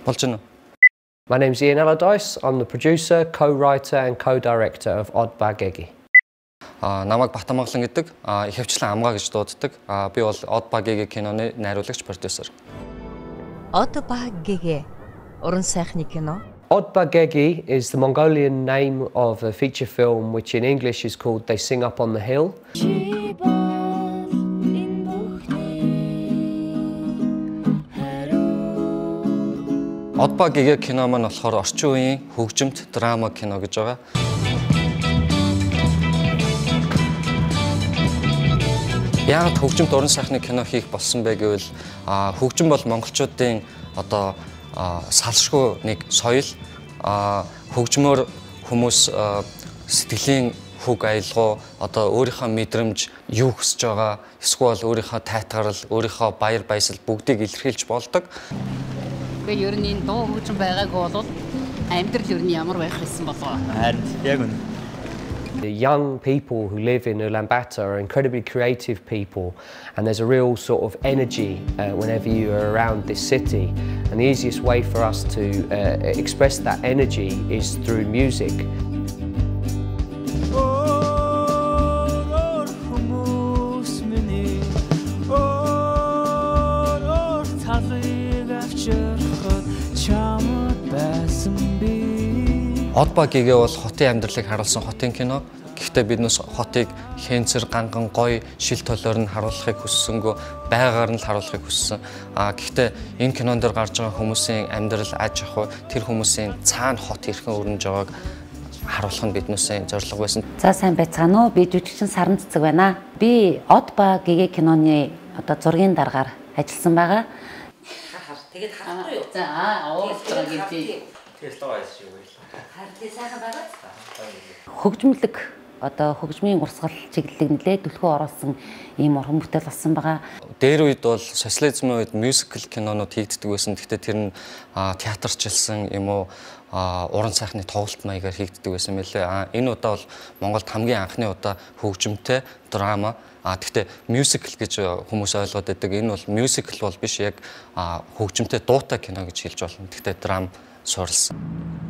болж байна. My name's Ian Allardyce. I'm the producer, co-writer and co-director of Gegee. Намайг Батамглан гэдэг ихэвчлэн амгаа гэж дууддаг. Би бол Gegee киноны найруулагч продюсер. Gegee уран сайхны кино. Gegee is the Mongolian name of a feature film which in English is called They Sing Up on the Hill. Gegee кино маань болохоор орчин үеийн хөгжимт драма кино гэж байгаа. Яагаад хөгжимт уран сайхны кино хийх болсон бэ гэвэл хөгжим бол монголчуудын одоо салшгүй нэг соёл, хөгжмөөр хүмүүс сэтгэлийн хөг аялгау, одоо өөрийнхөө мэдрэмж юу хүсэж байгаа, эсвэл өөрийнхөө тайтгарал, өөрийнхөө баяр баясгал бүгдийг илэрхийлж болдог. Тэгээ ер нь энэ дуу хөгжим байгаагүй бол амьдрал ер нь ямар байх байсан болов. Харин яг үнэ. The young people who live in Ulaanbaatar are incredibly creative people, and there's a real sort of energy whenever you are around this city. And the easiest way for us to express that energy is through music. Gegee бол хотын амьдралыг харуулсан хотын кино. Гэхдээ биднээс хотыг хэнцэр, ганган, гоё, шил толоор нь харуулахыг хүссэнгөө, байгаар нь л харуулахыг хүссэн. Гэхдээ энэ кинон дээр гарч байгаа хүмүүсийн амьдрал, аж ахуй, тэр хүмүүсийн цаана хот хэрхэн өрнөж байгааг харуулах нь биднээсээ зорилго байсан. За сайн байцгаана уу? Би жүжигчин Саран цэцэг байна. Би Gegee киноны одоо зургийн дараагаар ажилласан байгаа. Тэгээд харахгүй юу? За уулзж байгаа гэдэг. Тэгэл лоо яаш юу вэ? Харин сайхан байгаа. Хөгжмөлөг одоо хөгжмийн урсгал чиглэлийг нэлээд төлхөө оруулсан ийм уран бүтээл болсон байгаа. Дээр үед бол социализмын үед мюзикл кинонууд хийгддэг байсан. Гэхдээ тэр нь театрчилсан юм уу уран сайхны тоглолт маягаар хийгддэг байсан мэлээ. Энэ удаа бол Монголд хамгийн анхны удаа хөгжимтэй драма. Гэхдээ мюзикл гэж хүмүүс ойлгоод байдаг. Энэ бол мюзикл бол биш, яг хөгжимтэй дуутай кино гэж хэлж болно. Гэхдээ драм суурилсан.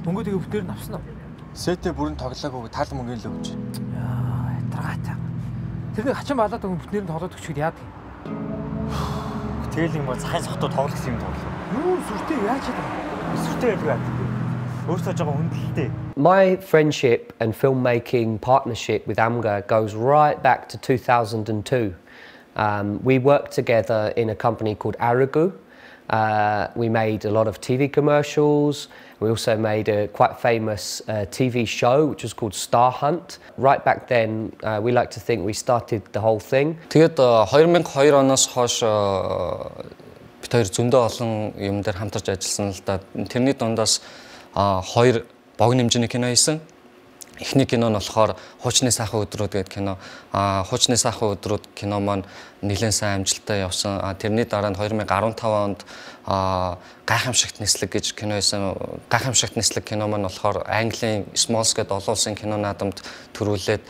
Дөнгөж тэгээ бүтээр нь авсан уу? Сэтэ бүрэн тоглоагүй тал мөнгөний л өгч. Яа, ятраатай. Тэрний хачин балаад өгөн бүтээр нь тоглоод өчгөд яадаг юм? Тэгэл юм бол цахайн сохтоо тоглох юм тоглоо. Юу сүртэй яаж чадах вэ? Сүртэй байдаг. Өөртөө жоо хүндэлтэй. My friendship and filmmaking partnership with Amga goes right back to 2002. We worked together in a company called Aragu. We made a lot of TV commercials. We also made a quite famous TV show which was called Star Hunt. Right back then, we like to think we started the whole thing. Тэгээд 2002 оноос хойш бид хоёр зөндөө олон юм дээр хамтарч ажилласан л да. Тэрний дундаас хоёр богино хэмжээний кино хийсэн. Эхний кино нь болохоор Хуучны сайхан өдрүүд гэдэг кино. Хуучны сайхан өдрүүд кино маань нэлээд сайн амжилттай явсан. Тэрний дараа нь 2015 онд гайхамшигт нислэг гэж кино хийсэн. Гайхамшигт нислэг кино маань болохоор Английн Smalls гэдэг олон улсын кино наадамд төрүүлээд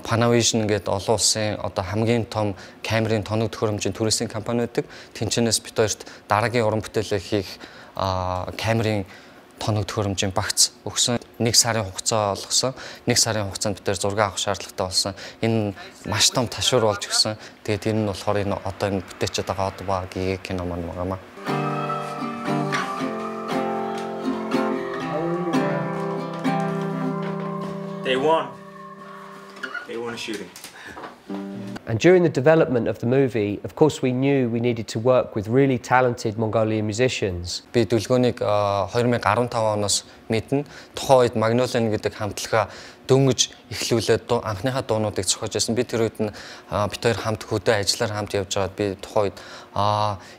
Panavision гэдэг олон улсын одоо хамгийн том камерын тоног төхөөрөмжийн түрээсийн компани байдаг. Тэнчэнээс бид хоёрт дараагийн уран бүтээлээ хийх камерын тоног төхөөрөмжийн багц өгсөн. 1 сарын хугацаа олгосон. 1 сарын хугацаанд бид зураг авах шаардлагатай болсон. Энэ маш том ташуур болж өгсөн. Тэгээд энэ нь болохоор энэ одоо энэ бүтээчээд байгаа Gegee кино маань байгаа. Day one shooting. And during the development of the movie, of course, we knew we needed to work with really talented Mongolian musicians. Би дүлгөөнийг 2015 оноос мэднэ. Тухайн үед Magnolian гэдэг хамтлага дөнгөж эхлүүлээд анхныхаа дуунуудыг зохиож байсан. Би тэр үед нь бид хоёр хамт хөдөө ажиллаар хамт явж байгаад би тухайн үед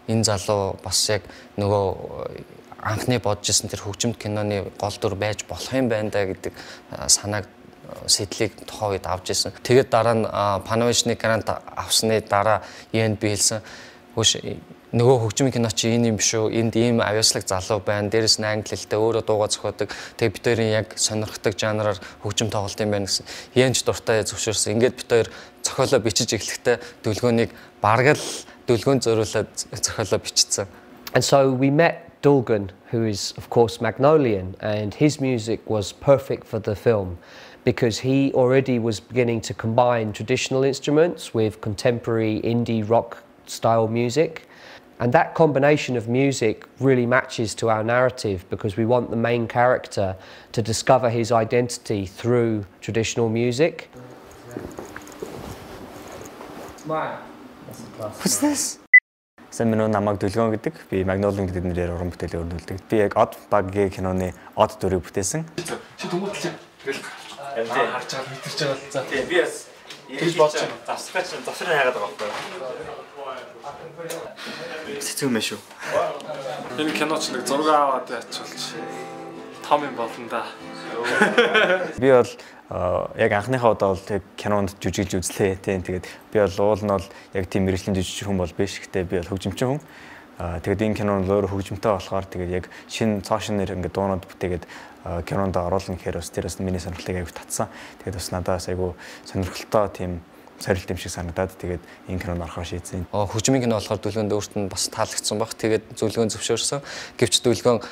энэ залуу бас яг нөгөө анхны бодож исэн тэр хөгжимт киноны гол дүр байж болох юм байна да гэдэг санааг сэтлийг тухайн үед авч ирсэн. Тэгээд дараа нь Panavision грант авсны дараа ENB хэлсэн. Хөөш нөгөө хөгжмийн кино чи энэ юм биш үү? Энд ийм авьяаслаг залуу байна. Дээрээс нь англи хэлтэй өөрөө дуугаа зохиодог. Тэгээд бид хоёрын яг сонирхдаг жанраар хөгжим тоглолт юм байна гэсэн. ENB дуртай зөвшөөрсөн. Ингээд бид хоёр зохиолоо бичиж эхлэхдээ дүлгөөнийг бараг л дүлгөөн зориулаад зохиолоо бичсэн. And so we met Dolgan, who is of course Magnolian, and his music was perfect for the film because he already was beginning to combine traditional instruments with contemporary indie rock style music. And that combination of music really matches to our narrative because we want the main character to discover his identity through traditional music. What's this? Сайн минь намайг Дүлгөн гэдэг. Би Magnolian гэдэг нэрээр уран бүтээлээ өрнүүлдэг. Би яг Од баг Гэгээ киноны Од дүрийг бүтээсэн. Чи төгөөдлөө. Тэгэл харж байгаа мэдэрч байгаа л за. Тийм би бас тэгж бодож байна. Завсгаач завсрын хайгаад байгаа байхгүй. Сэцүү мэ шүү. Энэ киноч нэг зураг аваад ячуулж том юм болно да. Би бол яг анхныхаа удаа бол тэг кинонд жүжиглж үзлээ. Тийм тэгээд би бол уул нь бол яг тийм мэрэгжлийн жүжигчин хүн бол биш. Гэтэ би бол хөгжимчин хүн. Тэгээд энэ кинон өөр хөгжимтэй болохоор тэгээд яг шинэ цоошнэр ингээд дуунууд бүтээгээд кинонд оруулна гэхээр бас тэр бас миний сонирхлыг аяг татсан. Тэгээд бас надаас айгу сонирхолтой тийм сорилт юм шиг санагдаад тэгээд энэ кинонд орохоор шийдсэн. Хөгжмийн кино болохоор Дүлгөнд өөрт нь бас таалагдсан баг. Тэгээд Дүлгön зөвшөөрсөн. Гэвч Дүлгön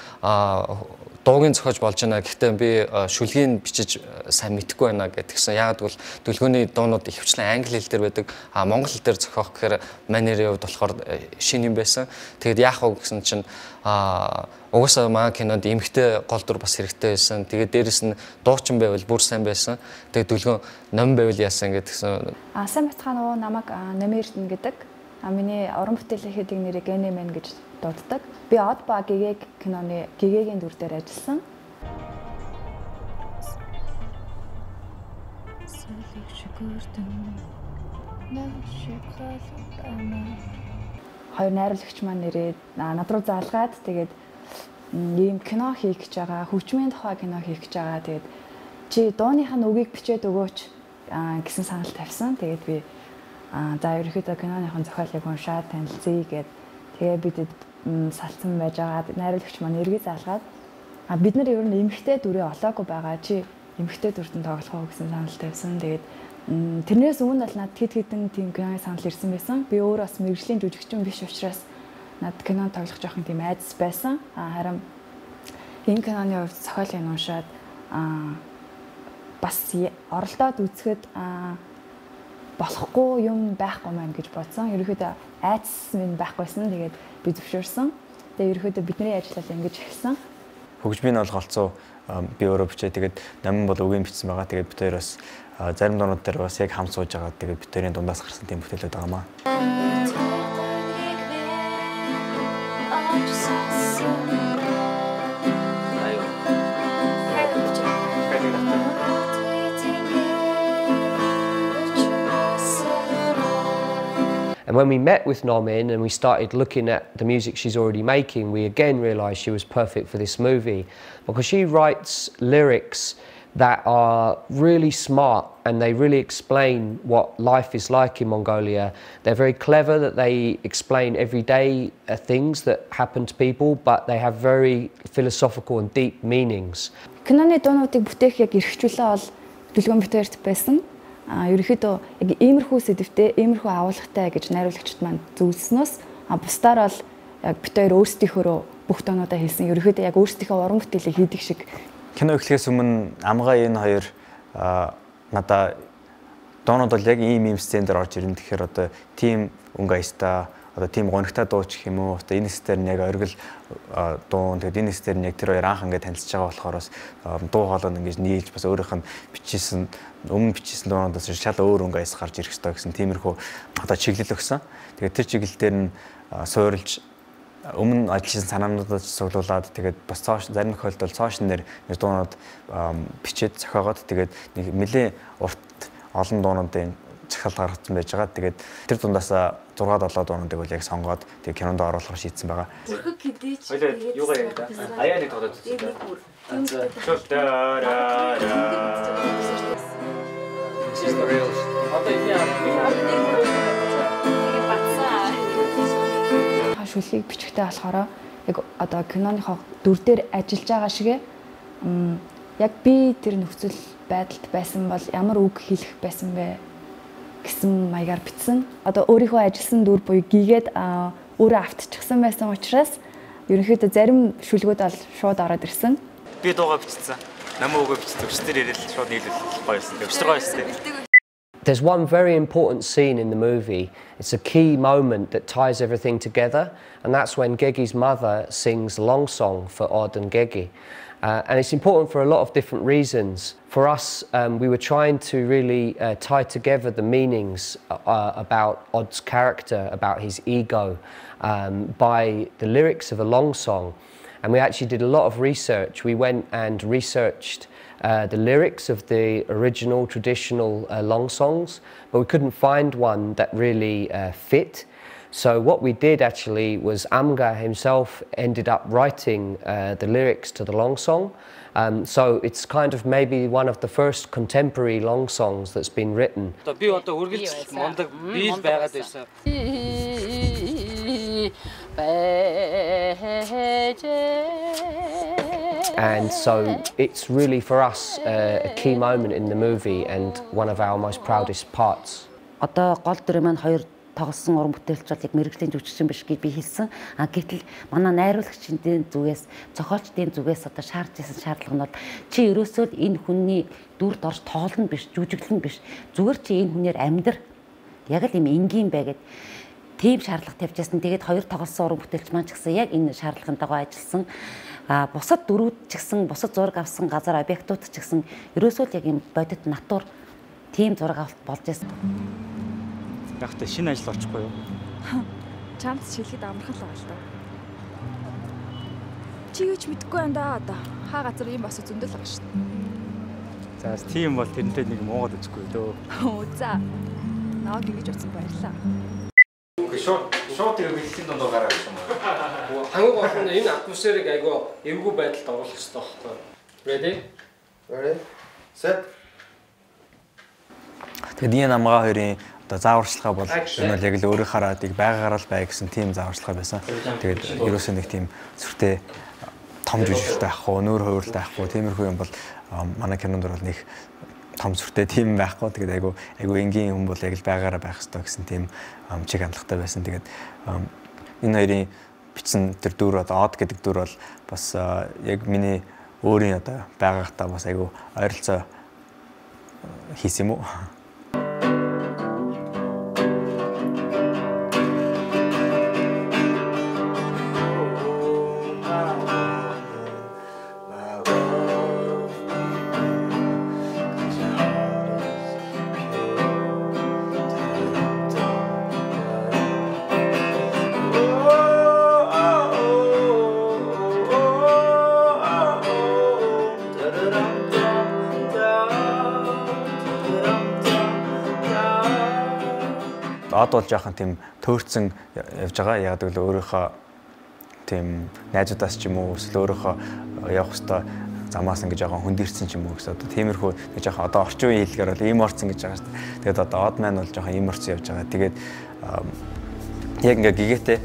дуугийн зохиож болж байна. Гэхдээ би шүлгийг бичиж сайн мэдэхгүй байна гэдгсэн. Яагаад гэвэл Дүлгөний дуунууд ихэвчлэн англи хэл дээр байдаг. Монгол хэл дээр зохиох гэхээр манерийн хувьд болохоор шинэ юм байсан. Тэгээд яах вэ гэсэн чинь угаасаа маа кинонд эмхтэй гол дүр бас хэрэгтэй байсан. Тэгээд дээрэс нь дуучин байвал бүр сайн байсан. Тэгээд Дүлгön ном байвал яасан гэдгсэн. Сайн бацхан уу намайг Номердэн гэдэг. Миний уран бүтээлийн хэдийг нэрийг Гэгээ гэж дууддаг. Би Од ба Гэгээ киноны Гэгээгийн дүр дээр ажилласан. Хоёр найруулагч маань нэрээд над руу заалгаад тэгээд ийм кино хийх гэж байгаа, хөгжмийн тухай кино хийх гэж байгаа. Тэгээд чи дууныхаа үгийг бичээд өгөөч гэсэн санал тавьсан. Тэгээд би за ерөөхдөө киноныхон зохиолыг уншаад танилцъя гэд тэгээ бидэд салцсан байж байгаа. Найруулагч маань эргээ заалгаад бид нар ер нь эмхтэй дүрээ олоогүй байгаа. Чи эмхтэй дүртэн тоглох уу гэсэн санал тавьсан. Тэгээд тэрнээс өмнө бол надад хэд хэдэн тийм киноны санал ирсэн байсан. Би өөрөө бас мэрэгжлийн жүжигчин биш учраас над кинонд тоглох жоохон тийм айдас байсан. Харин энэ киноны хувьд зохиолыг уншаад бас оролдоод үзэхэд болохгүй юм байхгүй маань гэж бодсон. Ерөөхдөө айдас минь байхгүйсэн. Тэгээд би зөвшөөрсөн. Тэгээд ерөөхдөө бидний ажиллал ингэж эхэлсэн. Хөгжмийн бол голцоо би өөрөө бичээ. Тэгээд намын бол үгийн бичсэн байгаа. Тэгээд бид хоёр бас зарим дуунууд дээр бас яг хамт сууж байгаа. Тэгээд бид хоёрын дундаас гарсан тийм бүтээлүүд байгаамаа. And when we met with Nomin and we started looking at the music she's already making, we again realised she was perfect for this movie because she writes lyrics that are really smart and they really explain what life is like in Mongolia. They're very clever that they explain everyday things that happen to people, but they have very philosophical and deep meanings. Киноны дуунуудыг бүтээх яг эрхчлээ бол Дүлгөн битээрт байсан. Ерөнхийдөө яг иймэрхүү сэдвтэй, иймэрхүү агуулгатай гэж найруулагчид маань зөвлөснөөс бусдаар бол яг бид хоёр өөрсдийнхөө бүх дуунуудаа хэлсэн. Ерөнхийдөө яг өөрсдийнхөө уран бүтээлийг хийдэг шиг. Кино эхлэхээс өмнө амгаа энэ хоёр надаа дуунууд бол яг ийм сцен дээр орж ирэн. Тэгэхээр одоо тийм өнгө аяста, одоо тийм гонигтай дууч гэх юм уу. Одоо энэ стер нь яг оргил дуун. Тэгээд энэ стер нь яг тэр хоёр анх ингээд танилцж байгаа болохоор бас дуу хоолой ингэж нийлж бас өөрийнх нь бичсэн өмнө бичсэн дуунуудаас шал өөр өнгө аяс гарч ирэх ёстой гэсэн тиймэрхүү одоо чиглэл өгсөн. Тэгээд тэр чиглэл дээр нь суурилж өмнө ажилласан санаануудад цуглуулад тэгээд бас зарим тохиолдолд цоошнэр дуунууд бичээд зохиогоод тэгээд нэг нэлээ урт олон дуунуудын захиал гаргацсан байж байгаа. Тэгээд тэр дундаас 6-7 дуунуудыг бол яг сонгоод тэгээд кинонд оруулахар шийдсэн байгаа. Бүрхэг хэдийч юугаар яриа та? Аяаны тоглоод үзсэн. Шүлгийг бичихтэй болохоор яг одоо киноныхоо дүр дээр ажиллаж байгаа шигэ яг би тэр нөхцөл байдалд байсан бол ямар үг хэлэх байсан бэ гэсэн маягаар бичсэн. Одоо өөрийнхөө ажилласан дүр буюу Гэгээд өөрөө автчихсан байсан учраас ерөнхийдөө зарим шүлгүүд бол шууд ороод ирсэн. Би дуугаа бичсэн. Намаа өгөө бичсэн. Өчтөр ирэл шууд нийлүүлэл гоёсэн. Өчтөр гоёсэн. There's one very important scene in the movie. It's a key moment that ties everything together, and that's when Gegee's mother sings a long song for Odd and Gegee. And it's important for a lot of different reasons. For us, we were trying to really tie together the meanings about Odd's character, about his ego, by the lyrics of a long song. And we actually did a lot of research. We went and researched the lyrics of the original traditional long songs, but we couldn't find one that really fit. So what we did actually was Amga himself ended up writing the lyrics to the long song. So it's kind of maybe one of the first contemporary long songs that's been written. And so it's really for us a key moment in the movie and one of our most proudest parts. Одоо гол дүр маань хоёр тоглосон уран бүтээлч бол яг мэрэгжлийн жүжигчин биш гэж би хэлсэн. Гэтэл манай найруулагчдын зүгээс, зохиолчдын зүгээс одоо шаардж исэн шаардлага нь бол чи ерөөсөө энэ хүний дүрд орж тоглоно биш, жүжиглэн биш. Зүгээр чи энэ хүнээр амьдр. Яг л юм энгийн байгээд тийм шаардлага тавьжсэн. Тэгээд хоёр тоглосон уран бүтээлч маань ч гэсэн яг энэ шаардлагын дагуу ажилласан. Бусад дөрүүд ч гэсэн, бусад зураг авсан газар объектууд ч гэсэн ерөөсөө яг юм бодит натур тийм зураг авалт болж байсан. Яг та шинэ ажил орчихгүй юу? Чамд шилхэд амархан л байгаа л даа. Чи юу ч мэдэхгүй байна да одоо. Хаа газар юм бас зөндөл байгаа шүү дээ. За тийм бол тэрнтэй нэг Монгол үзэхгүй лөө. Оо за. Наад ингэж утсан баярлаа. Шууд яг хэлхийн дондоо гараа гэсэн юм. Хамгийн гол нь энэ атмосферыг айгүй эвгүй байдалд оруулах хэрэгтэй байхгүй. Ready? Ready? Set. Тэгээд энэ намгаа хоёрын одоо зааварчилгаа бол энэ бол яг л өөрөө хараад яг байгаагаар л бай гэсэн тийм зааварчилгаа байсан. Тэгээд ерөөсөө нэг тийм зүртэй том жүжиглэлтэй ахгүй, нүүр хувирлтай ахгүй, тиймэрхүү юм бол манай кинонд бол нэг том зүртэй тийм байхгүй. Тэгээд айгүй энгийн хүн бол яг л байгаараа байх хэрэгтэй гэсэн тийм чиг хандлагатай байсан. Тэгээд энэ хоёрын бичсэн тэр дүр одоо Odd гэдэг дүр бол бас яг миний өөрийн одоо байгаагтаа бас айгүй ойролцоо хийсэн юм уу? Odd бол жоохон тийм төөрцөн явж байгаа. Яг л өөрийнхөө тийм найзуудаас ч юм уу эсвэл өөрийнхөө явах хөстө замаас ингэ жоохон хөндөрсөн ч юм уу гэсэн. Одоо тиймэрхүү нэг жоохон одоо орчин үеийн хэлгээр бол ийм орцсон гэж байгаа шүү дээ. Тэгээд одоо Odd маань бол жоохон ийм орцсон явж байгаа. Тэгээд яг ингээ гэгээтэй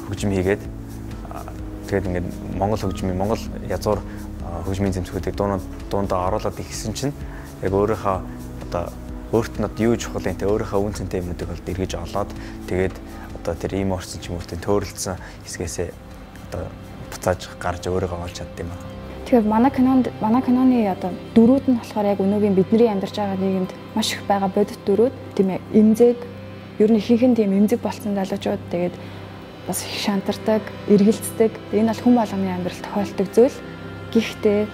хөгжим хийгээд тэгээд ингээ Монгол язгуур хөгжмийн зэмсгүүдийг дундаа оруулаад ихсэн чинь яг өөрийнхөө одоо өөрт нь юу чухал юм те өөрийнхөө үн цэнтэй юмнуудыг бол дэргэж олоод тэгээд одоо тэр ийм орсон ч юм уу төөрөлдсөн хэсгээсээ одоо буцааж гарч өөрийгөө олж чадд юм аа. Тэгэхээр манай киноны одоо дөрүүд нь болохоор яг өнөөгийн бидний амьдарч байгаа нийгэмд маш их байгаа бодит дөрүүд тийм ээ эмзэг ер нь ихэнх нь тийм эмзэг болсон залуучууд тэгээд бас их шантардаг, эргэлздэг. Энэ бол хүн болгоны амьдралд тохиолддог зүйл. Гэхдээ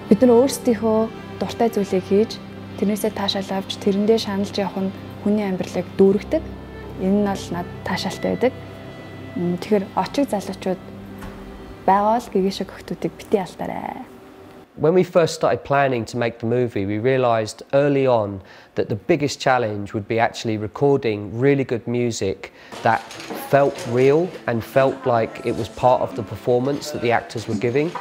бид нар өөрсдийнхөө дуртай зүйлийг хийж тэрнээсээ таашаал авч тэрэндээ шаналж явах нь хүний амьдралыг дүүргдэг. Энэ нь бол над таашаалтай байдаг. Тэгэхээр очиг залуучууд байгаал гэгээ шиг хөлтүүдийг бити алдаарай. When we first started planning to make the movie, we realised early on that the biggest challenge would be actually recording really good music that felt real and felt like it was part of the performance that the actors were giving.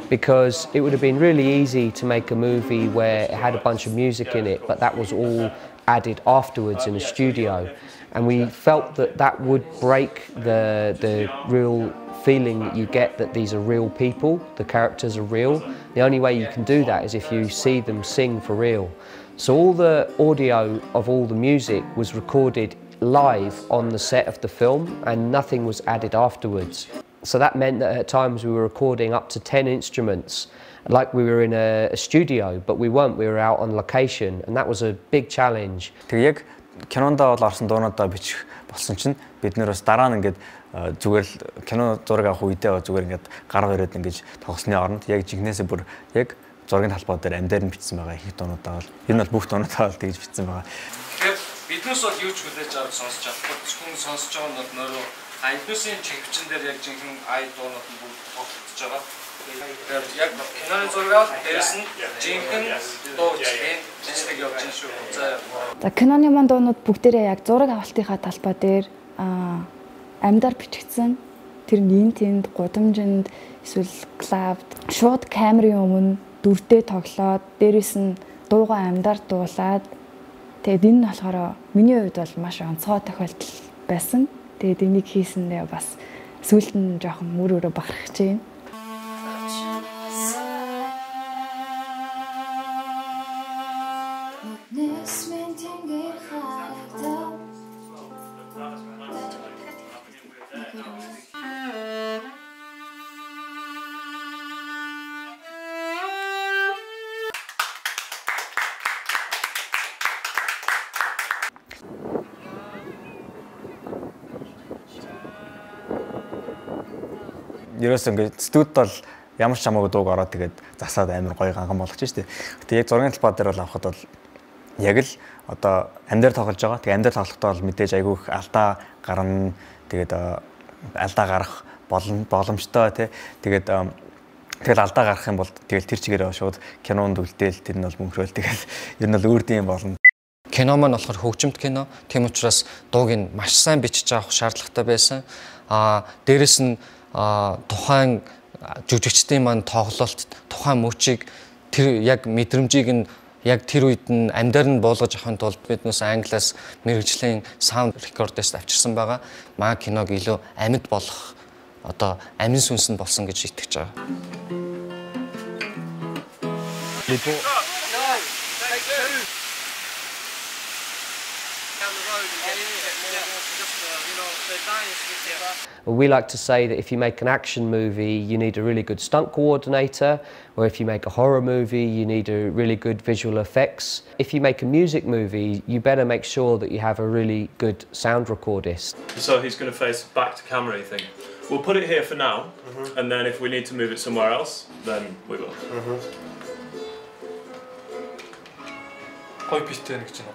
Because it would have been really easy to make a movie where it had a bunch of music in it, but that was all added afterwards in a studio. And we felt that that would break the real feeling that you get that these are real people, the characters are real. The only way you can do that is if you see them sing for real. So all the audio of all the music was recorded live on the set of the film and nothing was added afterwards. So that meant that at times we were recording up to 10 instruments, like we were in a studio, but we weren't. We were out on location, and that was a big challenge. Тэгээд яг кинондоо бол орсон дуунуудаа бичих болсон чинь бид нэр бас дараа нь ингээд зүгээр л кино зураг авах үедээ зүгээр ингээд гар бариад ингэж тогсны оронд яг жигнэсээ бүр яг зургийн талбай дээр амдаар нь бичсэн байгаа их дуунуудаа бол энэ бол бүх дуунуудаа бол тэгж бичсэн байгаа. Тэгэхээр биднээс бол юу ч хүлээж авах сонсож чадахгүй хүн сонсож байгаа нь бол нөрөө эндээсийн чигвчин дээр яг жинхэнэ ай дуунууд нь бүгд тоглогдож байгаа. Тэгэхээр яг киноны зураг дээрээс нь жинхэнэ дуу бичдэг явж байгаа шүү. За киноны маань дуунууд бүгдээрээ яг зураг авалтынхаа талбай дээр амьдаар бичигдсэн. Тэр нь тэнд гудамжинд эсвэл клавд шууд камерын өмнө дүрдээ тоглоод дээрээс нь дуугаа амьдаар дуулаад тэгээд энэ нь болохоор миний хувьд бол маш онцгой тохиолдол байсан. Тэгээд энийг хийсэндээ бас сүүлд нь жоохон мөр өрөө бахархаж байна. Ерөөс ингээд студид бол ямар ч хамаагүй дууг ороод тэгээд засаад амар гоё ганган болгочих штеп. Гэтэ яг зургийн талбай дээр бол авахд бол яг л одоо амьдаар тоглож байгаа. Тэгээд амьдаар тоглохдоо бол мэдээж айгүй их алдаа гарна. Тэгээд алдаа гарах боломжтой тий. Тэгээд тэгэл алдаа гарах юм бол тэгэл тэр чигээрээ шууд кинонд үлдээл тэр нь бол мөнхрөөл тэгэл ер нь бол өөр дэм болно. Кино маань болохоор хөгжимт кино. Тийм учраас дууг нь маш сайн бичиж авах шаардлагатай байсан. Дээрэс нь тухайн жүжигчдийн маань тоглолт тухайн мөчийг тэр яг мэдрэмжийг нь яг тэр үед нь амьдаар нь буулгаж авахын тулд биднээс англиас мэргэжлийн саунд рекордост авчирсан байгаа. Маа киног илүү амьд болох одоо амин сүнс нь болсон гэж итгэж байгаа. We like to say that if you make an action movie, you need a really good stunt coordinator, or if you make a horror movie, you need a really good visual effects. If you make a music movie, you better make sure that you have a really good sound recordist. So he's going to face back to camera, you think? We'll put it here for now, and then if we need to move it somewhere else, then we will. Гой биттэй нэг ч юм.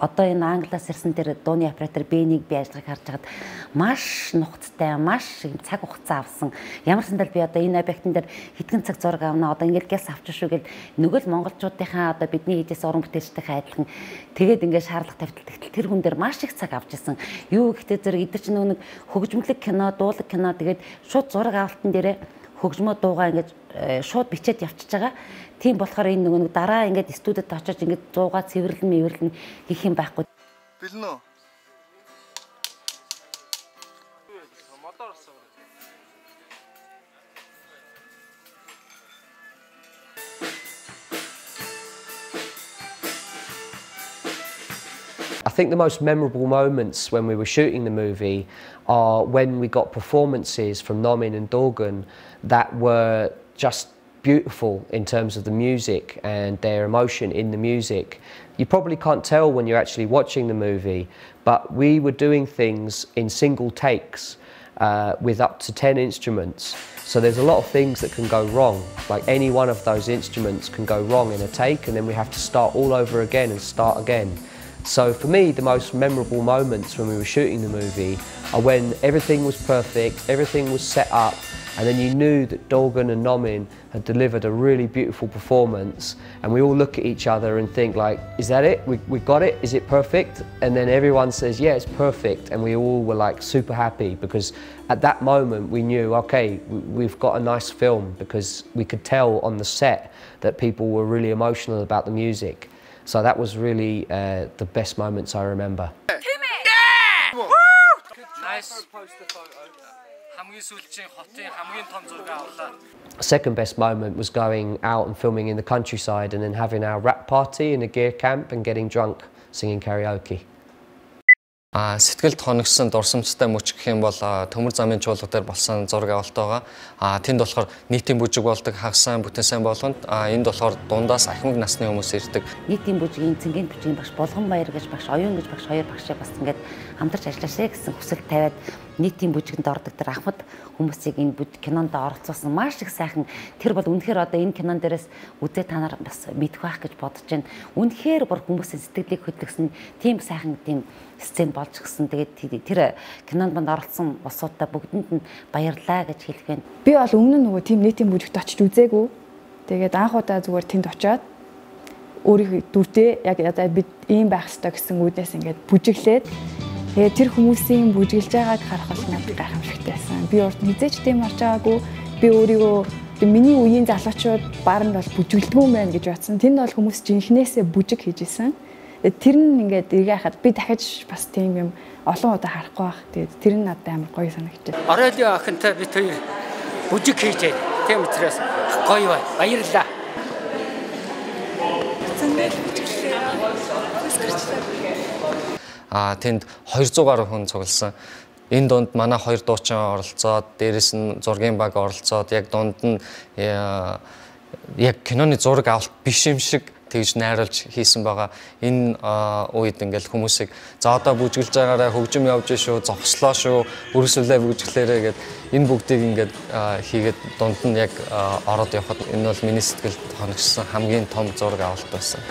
Одоо энэ англиас ирсэн тэр дууны оператор Бэнийг би ажиллагааг харж хагаад маш нухацтай, маш цаг хугацаа авсан. Ямар сандал би одоо энэ объектын дээр хэдхэн цаг зураг авна. Одоо ингээд гялс авчих шүү гэл нөгөө л монголчуудынхаа одоо бидний хийжээс уран бүтээлчтэйхээ адилхан тэгээд ингээд шаардлага тавьталдаг. Тэр хүн дээр маш их цаг авч ирсэн. Юу гэхдээ зэрэг эдгээр чинь нэг хөгжмөлөг кино, дуулаг кино тэгээд шууд зураг авалтан дээрээ хөгжмөө дуугаа ингээд шууд бичээд явчихж байгаа. Тийм болохоор энэ нөгөө дараа ингээд студид очиж ингээд 100-гаа цэвэрлэн хийх юм байхгүй. Бэлэн үү? I think the most memorable moments when we were shooting the movie are when we got performances from Nomin and Dorgan that were just beautiful in terms of the music and their emotion in the music. You probably can't tell when you're actually watching the movie, but we were doing things in single takes with up to 10 instruments. So there's a lot of things that can go wrong. Like any one of those instruments can go wrong in a take, and then we have to start all over again and start again. So for me, the most memorable moments when we were shooting the movie are when everything was perfect, everything was set up, and then you knew that Dorgan and Nomin had delivered a really beautiful performance, and we all look at each other and think like, is that it? We got it? Is it perfect? And then everyone says, yeah, it's perfect, and we all were like super happy because at that moment we knew, okay, we've got a nice film, because we could tell on the set that people were really emotional about the music. So that was really the best moments I remember. Yeah! Woo! Nice. Second best moment was going out and filming in the countryside and then having our rap party in a gear camp and getting drunk, singing karaoke. Сэтгэлд хоногсон дурсамжтай мөч гэх юм бол төмөр замын чуулга дээр болсон зураг авалт байгаа. Тэнд болохоор нийтийн бүжиг болдог, хагасан, бүтсэн болгонд энд болохоор дундаас ахмад насны хүмүүс ирдэг. Нийтийн бүжгийн цэнгийн бүжгийн багш Болгон Баяр гэж багш, Оюун гэж багш хоёр багшаа бас ингээд хамтарч ажиллашаа гэсэн хүсэл тавиад нийтийн бүжигэнд ордог тэр ахмад хүмүүсийг энэ кинонд оролцуулсан маш их сайхан. Тэр бол үнэхээр одоо энэ кинон дээрээс үзээ та нар бас мэдэх байх гэж бодож байна. Үнэхээр бүр хүмүүсийн сэтгэлийг хөдөлгсөн тийм сайхан тийм сцен болж гисэн. Тэгээд тэр кинонд манд оролцсон улсуудаа бүгдэнд нь баярлаа гэж хэлэх байна. Би бол өмнө нь нөгөө тийм нийтийн бүжигт очиж үзээгүй. Тэгээд анх удаа зүгээр тэнд очиод өөрийнхөө дүрдээ яг бид ийм байх ёстой гэсэн үүднээс ингээд бүжиглээд тэгээд тэр хүмүүсийн бүжиглж байгааг харах бол надад гайхамшигтай байсан. Би урд хизээч тийм харж байгаагүй. Би өөрийгөө миний үеийн залуучууд баар нь бол бүжиглдэггүй юм байна гэж бодсон. Тэнд бол хүмүүс жинхнээсээ бүжиг хийж исэн. Тэр нь ингээд эргээ хахад би дахиж бас тийм юм олон удаа харахгүй байх. Тэгээд тэр нь надад амар гоё санагдчихэ. Оройдын охинтой бид хоёр бүжиг хийж байна. Тийм учраас гоё бай. Баярлалаа. Тэнд 200 гаруй хүн цугласан. Энэ дунд манай хоёр дуучин оролцоод, дээрэс нь зургийн баг оролцоод, яг дунд нь яг киноны зураг авалт биш юм шиг тэгж найруулж хийсэн байгаа. Энэ үед ингээл хүмүүсийг за одоо бүжиглж байгаараа хөгжим явж шүү, зогслоо шүү, өргөсөлөө бүжиглээрэй гэд энэ бүгдийг ингээд хийгээд дунд нь яг ороод явхад энэ бол миний сэтгэлд хоногссон хамгийн том зураг авалт байсан.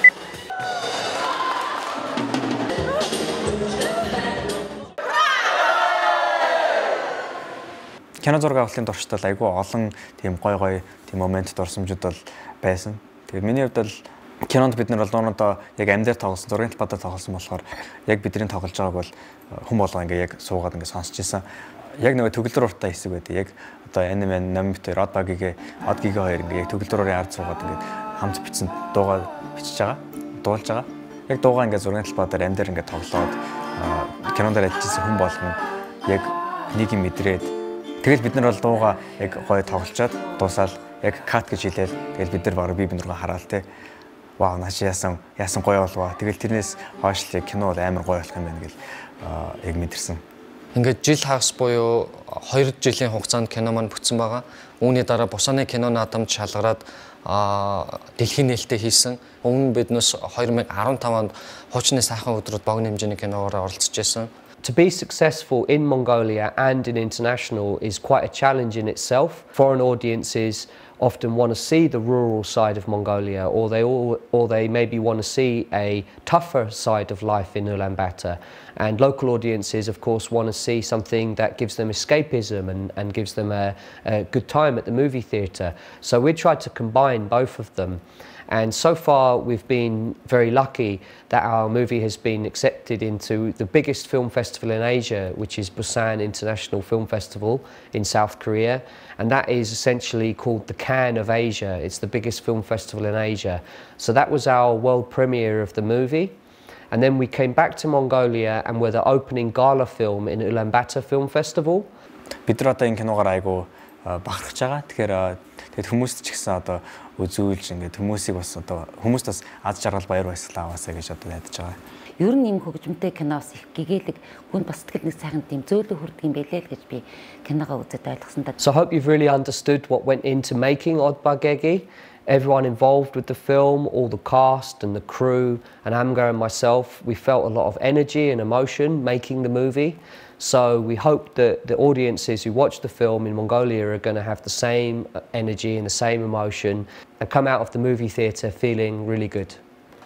Кино зураг авалтын дурштай айгүй олон тийм гой тийм момент дурсамжууд бол байсан. Тэгээд миний хувьд бол кинонд бид нар бол дооноо яг амьдаар тоглосон, зургийн талбайд тоглосон болохоор яг бидний тоглож байгааг бол хүн болго ингээ яг суугаад ингээ сонсч ийсэн. Яг нөгөө төгөлдөр уртаа хэсэг байдаг. Яг одоо аним номитер Гэгээ хоёр ингээ яг төгөлдрөөрийн ард суугаад ингээ хамт бичсэн дуугаа бичиж байгаа, дуулж байгаа. Яг дуугаа ингээ зургийн талбайд амьдаар ингээ тоглоод кинонд ажиллажсэн хүн болгон яг нэг юм мэдрээд тэгэл бид нар бол дуугаа яг гоё тоглолцоод дуусаад яг кат гэж хэлээл тэгэл бид нар баг би рүү хараал те. Вау нааш яасан гоё болвоо. Тэгэл тэрнээс хойш л кино бол амар гоё болох юм байна гэл яг мэдэрсэн. Ингээд жил хагас буюу 2 жилийн хугацаанд кино маань бүтсэн байгаа. Үүний дараа бусааны кино наадамд шалгараад дэлхийн нээлттэй хийсэн. Өмнө биднээс 2015 онд хуучны сайхны өдрүүд богино хэмжээний киногоор оролцож байсан. To be successful in Mongolia and in international is quite a challenge in itself. Foreign audiences often want to see the rural side of Mongolia, or they maybe want to see a tougher side of life in Ulaanbaatar. And local audiences, of course, want to see something that gives them escapism and gives them a good time at the movie theatre. So we tried to combine both of them. And so far, we've been very lucky that our movie has been accepted into the biggest film festival in Asia, which is Busan International Film Festival in South Korea. And that is essentially called the Cannes of Asia. It's the biggest film festival in Asia. So that was our world premiere of the movie. And then we came back to Mongolia and were the opening gala film in Ulaanbaatar Film Festival. Бид нар одоо энэ киногоор айгу бахархаж байгаа. Тэгэхээр хүмүүст ч гэсэн одоо үзүүлж ингээд хүмүүсийг бас одоо хүмүүст бас аз жаргал баяр баясгал аваасаа гэж одоо найдаж байгаа. Ер нь юм хөгжмөнтэй киноос их гэгээлэг хүн бас сэтгэл нэг сайхан тийм зөөлөн хүрдэг юм байлээ л гэж би киногоо үзээд ойлгосон даа. So I hope you've really understood what went into making Gegee. Everyone involved with the film, all the cast and the crew, and Amga and myself, we felt a lot of energy and emotion making the movie. So we hope that the audiences who watch the film in Mongolia are going to have the same energy and the same emotion and come out of the movie theatre feeling really good.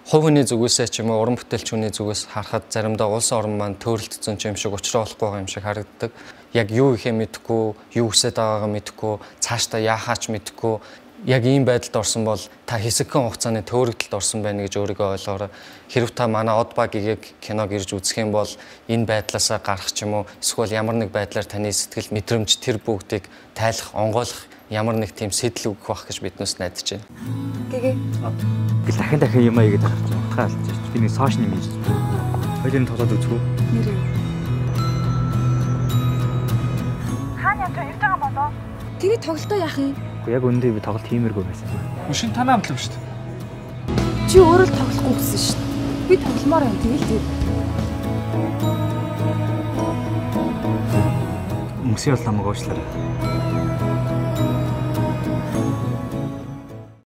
Хувь хүний зүгээс ч юм уу уран бүтээлчхүний зүгээс харахад заримдаа улс орн маань төөрөлдсөн юм шиг учраа болохгүй байгаа юм шиг харагддаг. Яг юу ихээ мэдэхгүй, юу хүсэж байгаагаа мэдэхгүй, цаашдаа яахаач мэдэхгүй. Яг ийм байдалд орсон бол та хэсэгхэн хугацааны төөрөгдөлд орсон байна гэж өөрийгөө ойлгоорой. Хэрв та манай Гэгээг киног ирж үзэх юм бол энэ байдлаасаа гарах ч юм уу эсвэл ямар нэг байдлаар таны сэтгэл мэдрэмж тэр бүгдийг тайлах, онгойлох ямар нэг тийм сэтэл өгөх байх гэж биднээс найдаж байна. Гэгээ. Би дахин юм аягээд гарч байгаа л гэж. Би нэг сошиал юм хийж. Хоёрын тоглоод үзэх үү? Нэр юу? Хаана явж байгаа болоо? Тэрийг тоглолтоо яах юм? Яг өндөө би тоглолт хиймэргүй байсан. Машин танаа амтлав шүү дээ. Чи өөрөө л тоглохгүй гэсэн шүү дээ. Би тогломоор юм тэгэл. Мөсөө бол намайг уучлаарай.